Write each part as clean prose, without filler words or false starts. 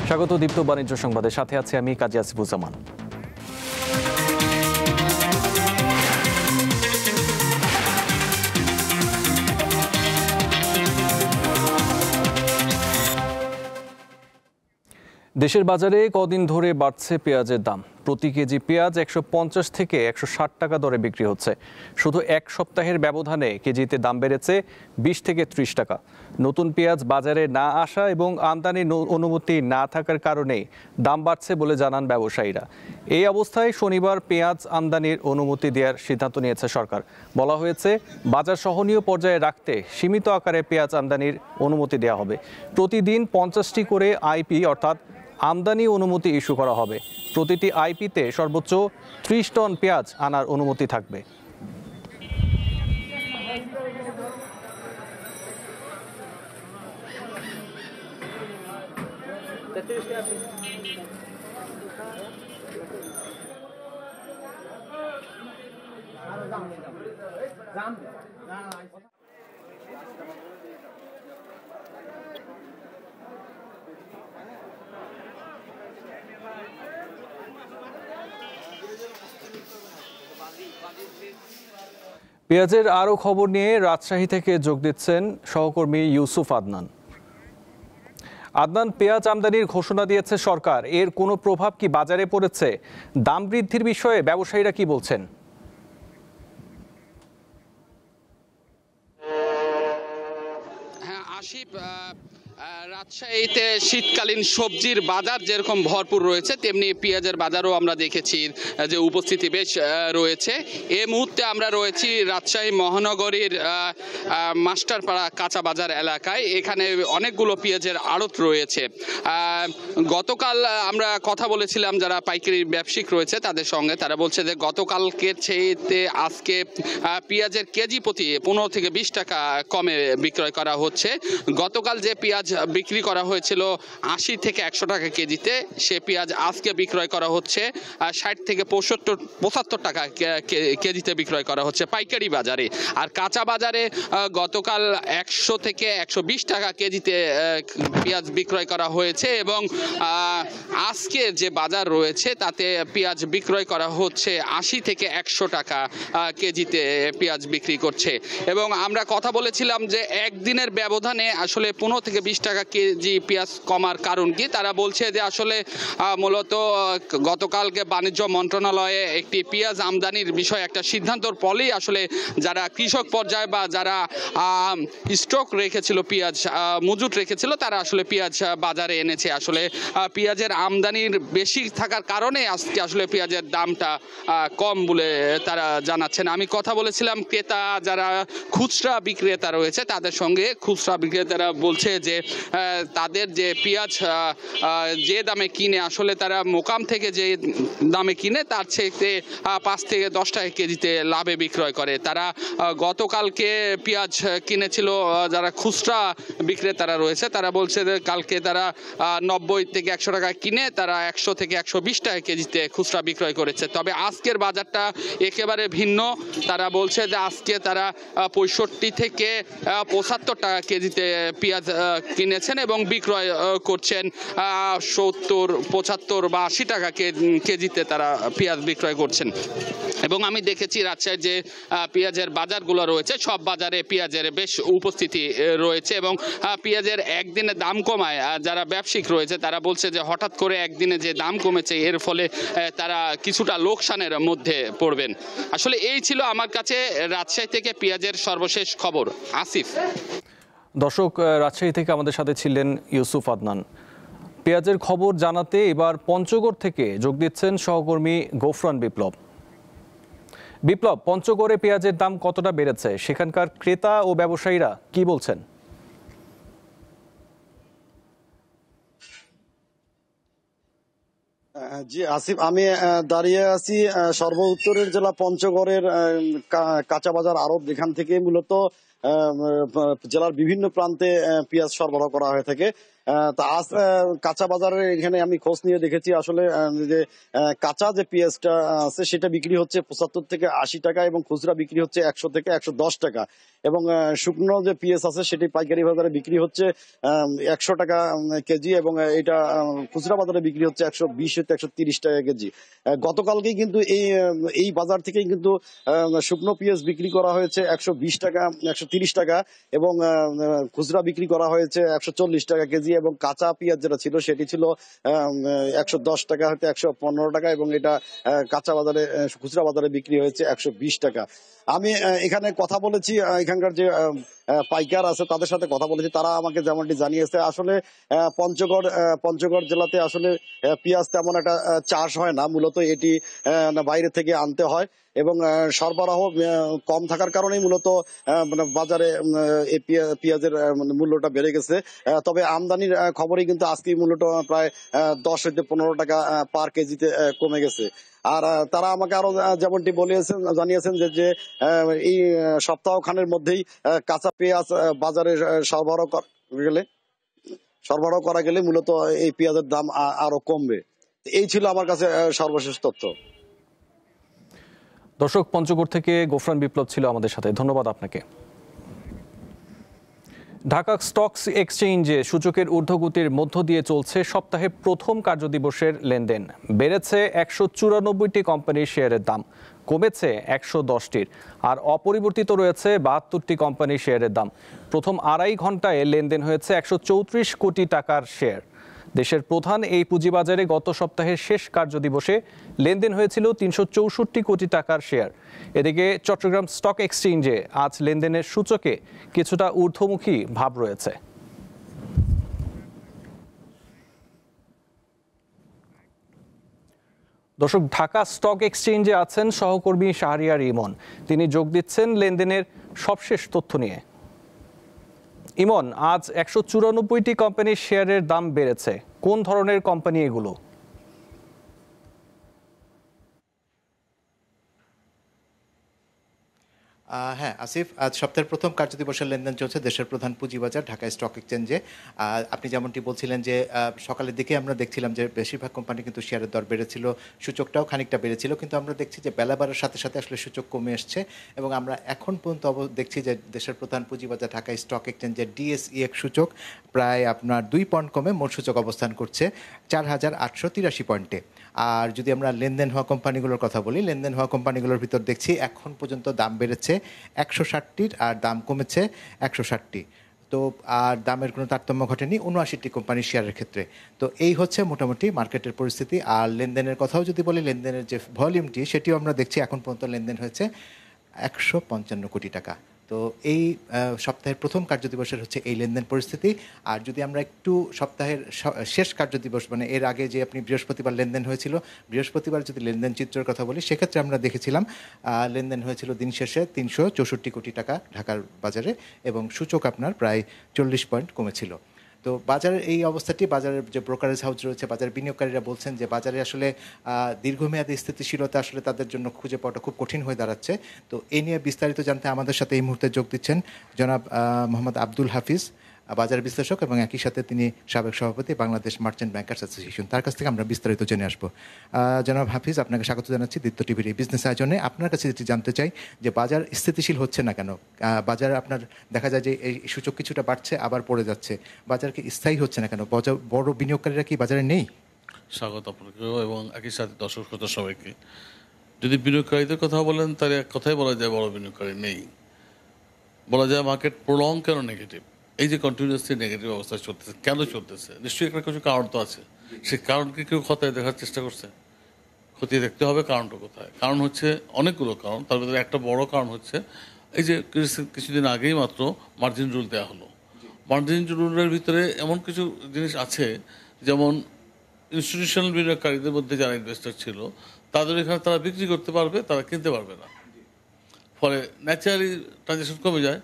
স্বাগত দীপ্ত বাণিজ্য সংবাদের সাথে আছি আমি কাজী আসিফুজ্জামান। দেশের বাজারে কদিন ধরে বাড়ছে পেঁয়াজের দাম। প্রতি কেজি পেঁয়াজ 150 থেকে 160 টাকা দরে বিক্রি হচ্ছে। শুধু এক সপ্তাহের ব্যবধানে কেজিতে দাম বেড়েছে 20 থেকে 30 টাকা। নতুন পেঁয়াজ বাজারে না আসা এবং আমদানির অনুমতি না থাকার কারণে দাম বাড়ছে বলে জানান ব্যবসায়ীরা। এই অবস্থায় শনিবার পেঁয়াজ আমদানির অনুমতি দেওয়ার সিদ্ধান্ত নিয়েছে সরকার। বলা হয়েছে বাজার সহনীয় পর্যায়ে রাখতে সীমিত আকারে পেঁয়াজ আমদানির অনুমতি দেওয়া হবে। প্রতিদিন 50টি করে আইপি অর্থাৎ আমদানি অনুমতি ইস্যু করা হবে। প্রতিটি আইপিতে সর্বোচ্চ 30 টন পেঁয়াজ আনার অনুমতি থাকবে। পেঁয়াজের আরও খবর নিয়ে রাজশাহী থেকে যোগ দিচ্ছেন সহকর্মী ইউসুফ আদনান। আদনান, পেঁয়াজ আমদানির ঘোষণা দিয়েছে সরকার, এর কোনো প্রভাব কি বাজারে পড়েছে? দাম বৃদ্ধির বিষয়ে ব্যবসায়ীরা কি বলছেন? হ্যাঁ আসিফ, রাজশাহীতে শীতকালীন সবজির বাজার যেরকম ভরপুর রয়েছে তেমনি পেঁয়াজের বাজারও আমরা দেখেছি যে উপস্থিতি বেশ রয়েছে। এই মুহূর্তে আমরা রয়েছি রাজশাহী মহানগরীর মাস্টারপাড়া কাঁচা বাজার এলাকায়। এখানে অনেকগুলো পেঁয়াজের আড়ত রয়েছে। গতকাল আমরা কথা বলেছিলাম যারা পাইকারি ব্যবসায়িক রয়েছে তাদের সঙ্গে, তারা বলছে যে গতকালকের চেয়ে আজকে পেঁয়াজের কেজি প্রতি 15 থেকে 20 টাকা কমে বিক্রয় করা হচ্ছে। গতকাল যে পেঁয়াজ বিক্রি করা হয়েছিল 80 থেকে 100 টাকা কেজিতে, সে পেঁয়াজ আজকে বিক্রয় করা হচ্ছে 60 থেকে 75 টাকা কেজিতে বিক্রয় করা হচ্ছে পাইকারি বাজারে। আর কাঁচা বাজারে গতকাল 100 থেকে 120 টাকা কেজিতে পেঁয়াজ বিক্রয় করা হয়েছে এবং আজকে যে বাজার রয়েছে তাতে পেঁয়াজ বিক্রয় করা হচ্ছে 80 থেকে 100 টাকা কেজিতে পেঁয়াজ বিক্রি করছে। এবং আমরা কথা বলেছিলাম যে একদিনের ব্যবধানে আসলে 15 থেকে 20 টাকা কেজি পেঁয়াজ কমার কারণ কি। তারা বলছে যে আসলে মূলত গতকালকে বাণিজ্য মন্ত্রণালয়ে একটি পেঁয়াজ আমদানির বিষয়ে একটা সিদ্ধান্তর ফলেই আসলে যারা কৃষক পর্যায়ে বা যারা স্টক রেখেছিল, পেঁয়াজ মজুত রেখেছিল, তারা আসলে পেঁয়াজ বাজারে এনেছে। আসলে পেঁয়াজের আমদানির বেশি থাকার কারণে আজকে আসলে পেঁয়াজের দামটা কম বলে তারা জানাচ্ছেন। আমি কথা বলেছিলাম ক্রেতা যারা খুচরা বিক্রেতা রয়েছে তাদের সঙ্গে। খুচরা বিক্রেতারা বলছে যে তাদের যে পেঁয়াজ যে দামে কিনে আসলে তারা মোকাম থেকে যে দামে কিনে তার চেয়ে 5 থেকে 10 টাকা কেজিতে লাভে বিক্রয় করে। তারা গতকালকে পেঁয়াজ কিনেছিল, যারা খুচরা বিক্রেতারা রয়েছে তারা বলছে যে কালকে তারা 90 থেকে 100 টাকা কিনে তারা 100 থেকে 120 টাকা কেজিতে খুচরা বিক্রয় করেছে। তবে আজকের বাজারটা একেবারে ভিন্ন। তারা বলছে যে আজকে তারা 65 থেকে 75 টাকা কেজিতে পেঁয়াজ কিনেছেন এবং বিক্রয় করছেন 70, 75 বা 80 টাকা কেজিতে তারা পেঁয়াজ বিক্রয় করছেন। এবং আমি দেখেছি রাজশাহীর যে পেঁয়াজের বাজারগুলো রয়েছে সব বাজারে পেঁয়াজের বেশ উপস্থিতি রয়েছে এবং পেঁয়াজের একদিনে দাম কমায় যারা ব্যবসায়িক রয়েছে তারা বলছে যে হঠাৎ করে একদিনে যে দাম কমেছে এর ফলে তারা কিছুটা লোকসানের মধ্যে পড়বেন। আসলে এই ছিল আমার কাছে রাজশাহী থেকে পেঁয়াজের সর্বশেষ খবর। আসিফ। দর্শক, রাজশাহী থেকে আমাদের সাথে ছিলেন ইউসুফ আদনান। পেঁয়াজের খবর জানাতে এবার পঞ্চগড় থেকে যোগ দিচ্ছেন সহকর্মী গফরান বিপ্লব। বিপ্লব, পঞ্চগড়ে পেঁয়াজের দাম কতটা বেড়েছে? সেখানকার ক্রেতা ও ব্যবসায়ীরা কি বলছেন? জি আসিফ, আমি দাঁড়িয়ে আছি সর্ব উত্তরের জেলা পঞ্চগড়ের কাঁচা বাজার আড়ত, যেখান থেকে মূলত জেলার বিভিন্ন প্রান্তে পেঁয়াজ সরবরাহ করা হয়ে থাকে। তা আজ কাঁচা বাজারে এখানে আমি খোঁজ নিয়ে দেখেছি আসলে যে কাঁচা যে পেঁয়াজটা আছে সেটা বিক্রি হচ্ছে 75 থেকে 80 টাকা এবং খুচরা বিক্রি হচ্ছে 100 থেকে 110 টাকা এবং শুকনো যে পেঁয়াজ আছে সেটি পাইকারি বাজারে বিক্রি হচ্ছে 100 টাকা কেজি এবং এটা খুচরা বাজারে বিক্রি হচ্ছে 120 থেকে 130 টাকা কেজি। গতকালকেই কিন্তু এই বাজার থেকেই কিন্তু শুকনো পেঁয়াজ বিক্রি করা হয়েছে 120 টাকা 130 টাকা এবং খুচরা বিক্রি করা হয়েছে 140 টাকা কেজি এবং কাঁচা পেঁয়াজ যেটা ছিল সেটি ছিল 110 টাকা হতে 115 টাকা এবং এটা কাঁচা বাজারে খুচরা বাজারে বিক্রি হয়েছে 120 টাকা। আমি এখানে কথা বলেছি এখানকার যে পাইকার আছে তাদের সাথে কথা বলেছি, তারা আমাকে যেমনটি জানিয়েছে আসলে পঞ্চগড় জেলাতে আসলে পেঁয়াজ তেমন একটা চাষ হয় না, মূলত এটি বাইরে থেকে আনতে হয় এবং সরবরাহ কম থাকার কারণেই মূলত বাজারে এই পেঁয়াজের মূল্যটা বেড়ে গেছে। তবে আমদানির খবরই কিন্তু আজকে মূল্যটা প্রায় 10 থেকে 15 টাকা পার কেজিতে কমে গেছে। আর তারা আমাকে আরো যেমনটি জানিয়েছেন যে এই সপ্তাহ খানের মধ্যেই কাঁচা পেঁয়াজ বাজারে সরবরাহ করা গেলে মূলত এই পেঁয়াজের দাম আরো কমবে। এই ছিল আমার কাছে সর্বশেষ তথ্য। দর্শক, পঞ্চগড় থেকে গোফরান বিপ্লব ছিল আমাদের সাথে, ধন্যবাদ আপনাকে। ঢাকা স্টক এক্সচেঞ্জে সূচকের ঊর্ধ্বগতির মধ্য দিয়ে চলছে সপ্তাহে প্রথম কার্যদিবসের লেনদেন। বেড়েছে 194টি কোম্পানির শেয়ারের দাম, কমেছে 110টির, আর অপরিবর্তিত রয়েছে 72টি কোম্পানির শেয়ারের দাম। প্রথম আড়াই ঘন্টায় লেনদেন হয়েছে 134 কোটি টাকার শেয়ার। দেশের প্রধান এই পুঁজিবাজারে গত সপ্তাহের শেষ কার্যদিবসে লেনদেন হয়েছিল 364 কোটি টাকার শেয়ার। এদিকে চট্টগ্রাম স্টক এক্সচেঞ্জে আজ লেনদেনের সূচকে কিছুটা ঊর্ধ্বমুখী ভাব রয়েছে। দর্শক, ঢাকা স্টক এক্সচেঞ্জে আছেন সহকর্মী শাহরিয়ার ইমন, তিনি যোগ দিচ্ছেন লেনদেনের সবশেষ তথ্য নিয়ে। ইমন, আজ 194টি কোম্পানির শেয়ারের দাম বেড়েছে, কোন ধরনের কোম্পানি এগুলো? হ্যাঁ আসিফ, আজ সপ্তাহের প্রথম কার্যদিবসের লেনদেন চলছে দেশের প্রধান পুঁজিবাজার ঢাকা স্টক এক্সচেঞ্জে। আপনি যেমনটি বলছিলেন যে সকালের দিকে আমরা দেখছিলাম যে বেশিরভাগ কোম্পানি কিন্তু শেয়ারের দর বেড়েছিল, সূচকটাও খানিকটা বেড়েছিল, কিন্তু আমরা দেখছি যে বেলা বাড়ার সাথে সাথে আসলে সূচক কমে আসছে এবং আমরা এখন পর্যন্ত দেখছি যে দেশের প্রধান পুঁজিবাজার ঢাকা স্টক এক্সচেঞ্জের ডিএসইএক্স সূচক প্রায় আপনার 2 পয়েন্ট কমে মোট সূচক অবস্থান করছে 4883 পয়েন্টে। আর যদি আমরা লেনদেন হওয়া কোম্পানিগুলোর কথা বলি, লেনদেন হওয়া কোম্পানিগুলোর ভিতর দেখছি এখন পর্যন্ত দাম বেড়েছে 160টির আর দাম কমেছে 160টি। তো আর দামের কোনো তারতম্য ঘটেনি 79টি কোম্পানির শেয়ারের ক্ষেত্রে। তো এই হচ্ছে মোটামুটি মার্কেটের পরিস্থিতি। আর লেনদেনের কথাও যদি বলি, লেনদেনের যে ভলিউমটি সেটিও আমরা দেখছি এখন পর্যন্ত লেনদেন হয়েছে 155 কোটি টাকা। তো এই সপ্তাহের প্রথম কার্যদিবসের হচ্ছে এই লেনদেন পরিস্থিতি। আর যদি আমরা একটু সপ্তাহের শেষ কার্যদিবস মানে এর আগে যে আপনি বৃহস্পতিবার লেনদেন হয়েছিল, বৃহস্পতিবার যদি লেনদেন চিত্রের কথা বলি সেক্ষেত্রে আমরা দেখেছিলাম লেনদেন হয়েছিল দিন শেষে 364 কোটি টাকা ঢাকার বাজারে এবং সূচক আপনার প্রায় 40 পয়েন্ট কমেছিল। তো বাজারের এই অবস্থাটি, বাজারের যে ব্রোকারেজ হাউস রয়েছে, বাজারের বিনিয়োগকারীরা বলছেন যে বাজারে আসলে দীর্ঘমেয়াদী স্থিতিশীলতা আসলে তাদের জন্য খুঁজে পাওয়াটা খুব কঠিন হয়ে দাঁড়াচ্ছে। তো এই নিয়ে বিস্তারিত জানতে আমাদের সাথে এই মুহূর্তে যোগ দিচ্ছেন জনাব মোহাম্মদ আব্দুল হাফিজ, বাজার বিশ্লেষক এবং একই সাথে তিনি সাবেক সভাপতি বাংলাদেশ মার্চেন্ট ব্যাংকার্স অ্যাসোসিয়েশন। তার কাছ থেকে আমরা বিস্তারিত জেনে আসবো। জনাব হাফিজ, আপনাকে স্বাগত জানাচ্ছি দীপ্ত টিভির এই বিজনেস আয়োজনে। আপনার কাছে যেটি জানতে চাই যে বাজার স্থিতিশীল হচ্ছে না কেন? বাজার আপনার দেখা যায় যে এই সূচক কিছুটা বাড়ছে আবার পড়ে যাচ্ছে, বাজার কি স্থায়ী হচ্ছে না কেন? বড় বিনিয়োগকারীরা কি বাজারে নেই? স্বাগত আপনাকেও এবং একই সাথে দর্শক শ্রোতা সবাইকে। যদি বিনিয়োগকারীদের কথা বলেন তাহলে এক কথাই বলা যায় বড় বিনিয়োগকারী নেই। বলা যায় মার্কেট প্রলং কেন নেগেটিভ, এই যে কন্টিনিউয়াসলি নেগেটিভ অবস্থা চলতেছে, কেন চলতেছে? নিশ্চয়ই একটা কিছু কারণ তো আছে। সেই কারণকে কেউ খতিয়ে দেখার চেষ্টা করছে? খতিয়ে দেখতে হবে কারণটা কোথায়। কারণ হচ্ছে অনেকগুলো কারণ, তার ভিতরে একটা বড় কারণ হচ্ছে এই যে কিছুদিন আগেই মাত্র মার্জিন রুল দেওয়া হলো। মার্জিন রুলের ভিতরে এমন কিছু জিনিস আছে, যেমন ইনস্টিটিউশনাল বিনিয়োগকারীদের মধ্যে যারা ইনভেস্টর ছিল তাদের এখানে তারা বিক্রি করতে পারবে, তারা কিনতে পারবে না। ফলে ন্যাচারালি ট্রানজ্যাকশন কমে যায়।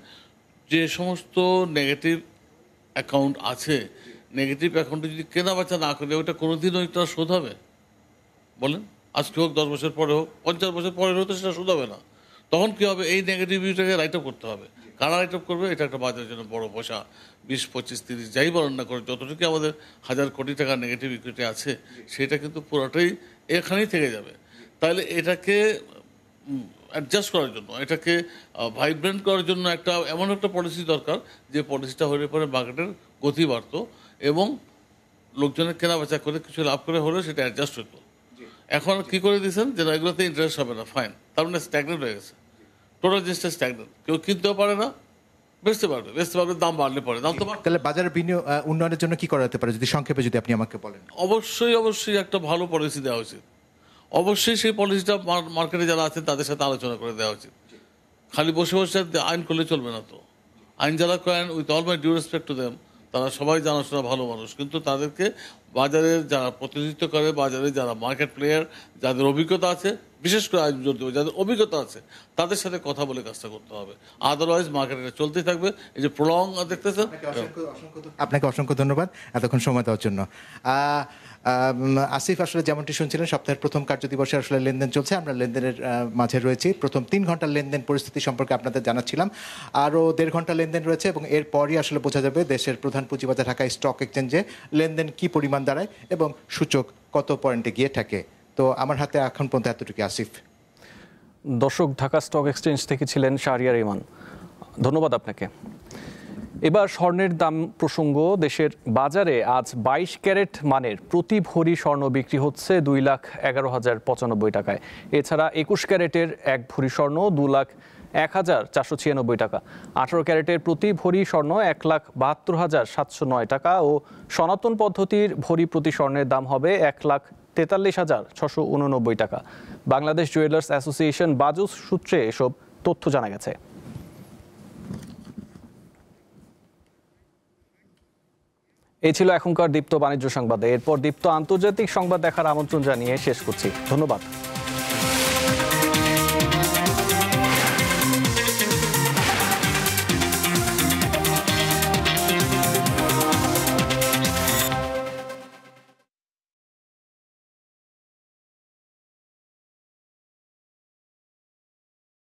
যে সমস্ত নেগেটিভ অ্যাকাউন্ট আছে, নেগেটিভ অ্যাকাউন্টে যদি কেনা বেচা না করে ওইটা কোনোদিনও একটা শোধ হবে? বলেন, আজকে হোক, 10 বছর পরে হোক, 50 বছর পরে হোক, তো সেটা শোধ হবে না। তখন কী হবে? এই নেগেটিভিটিটাকে রাইট আপ করতে হবে। কারা আইটেম করবে, এটা একটা বাজারের জন্য বড় পয়সা। 20, 25, 30 যাই বলেন না করে যতটুকু আমাদের 1000 কোটি টাকার নেগেটিভ ইকুইটি আছে সেটা কিন্তু পুরোটাই এখানেই থেকে যাবে। তাহলে এটাকে অ্যাডজাস্ট করার জন্য, এটাকে ভাইব্রেন্ট করার জন্য একটা এমন একটা পলিসি দরকার যে পলিসিটা হলে পরে মার্কেটের গতি বাড়তো এবং লোকজনের কেনা বেচা করে কিছু লাভ করে হলেও সেটা অ্যাডজাস্ট হতো। এখন কি করে দিয়েছেন যে এগুলোতে ইন্টারেস্ট হবে না, ফাইন, তার মানে স্ট্যাগনেন্ট হয়ে গেছে, টোটাল জিনিসটা স্ট্যাগনেন্ট। কেউ কিনতেও পারে না, বেচতে পারবে, দাম বাড়লে পরে দাম তো তাহলে বাজারের বিনিয়োগ উন্নয়নের জন্য কি করা যেতে পারে, যদি সংক্ষেপে যদি আপনি আমাকে বলেন? অবশ্যই একটা ভালো পলিসি দেওয়া উচিত। অবশ্যই সেই পলিসিটা মার্কেটে যারা আছেন তাদের সাথে আলোচনা করে দেওয়া উচিত। খালি বসে বসে আইন করলে চলবে না তো। আইন যারা করেন, with all my due respect to them, তারা সবাই জানাশোনা ভালো মানুষ, কিন্তু তাদেরকে বাজারে যারা প্রতিনিধিত্ব করে, বাজারে যারা মার্কেট প্লেয়ার, যাদের অভিজ্ঞতা আছে, বিশেষ করে আইন জড়িত যাদের অভিজ্ঞতা আছে, তাদের সাথে কথা বলে কাজটা করতে হবে। আদারওয়াইজ মার্কেটে চলতেই থাকবে। এই যে প্রলং দেখতেছেন। আপনাকে অসংখ্য ধন্যবাদ এতক্ষণ সময় দেওয়ার জন্য। আসিফ, আসলে যেমনটি শুনছিলেন, সপ্তাহের প্রথম কার্যদিবসে আসলে লেনদেন চলছে। আমরা লেনদেনের মাঝে রয়েছি। প্রথম 3 ঘন্টার লেনদেন পরিস্থিতি সম্পর্কে আপনাদের জানাচ্ছিলাম। আরও 1.5 ঘন্টা লেনদেন রয়েছে এবং এরপরই আসলে বোঝা যাবে দেশের প্রধান পুঁজিবাজার ঢাকা স্টক এক্সচেঞ্জে লেনদেন কি পরিমাণ দাঁড়ায় এবং সূচক কত পয়েন্টে গিয়ে থাকে। তো আমার হাতে এখন পর্যন্ত এতটুকু। আসিফ। দর্শক, ঢাকা স্টক এক্সচেঞ্জ থেকে ছিলেন শাহরিয়ার ইমান, ধন্যবাদ আপনাকে। এবার স্বর্ণের দাম প্রসঙ্গ। দেশের বাজারে আজ 22 ক্যারেট মানের প্রতি ভরি স্বর্ণ বিক্রি হচ্ছে 2,11,095 টাকায়। এছাড়া 21 ক্যারেটের 1 ভরি স্বর্ণ 2,01,496 টাকা। 18 ক্যারেটের প্রতি ভরি স্বর্ণ 1,72,709 টাকা ও সনাতন পদ্ধতির ভরি প্রতি স্বর্ণের দাম হবে 1,43,689 টাকা। বাংলাদেশ জুয়েলার্স অ্যাসোসিয়েশন বাজুস সূত্রে এসব তথ্য জানা গেছে। এই ছিল এখনকার দীপ্ত বাণিজ্য সংবাদে। এরপর দীপ্ত আন্তর্জাতিক সংবাদ দেখার আমন্ত্রণ জানিয়ে শেষ করছি। ধন্যবাদ।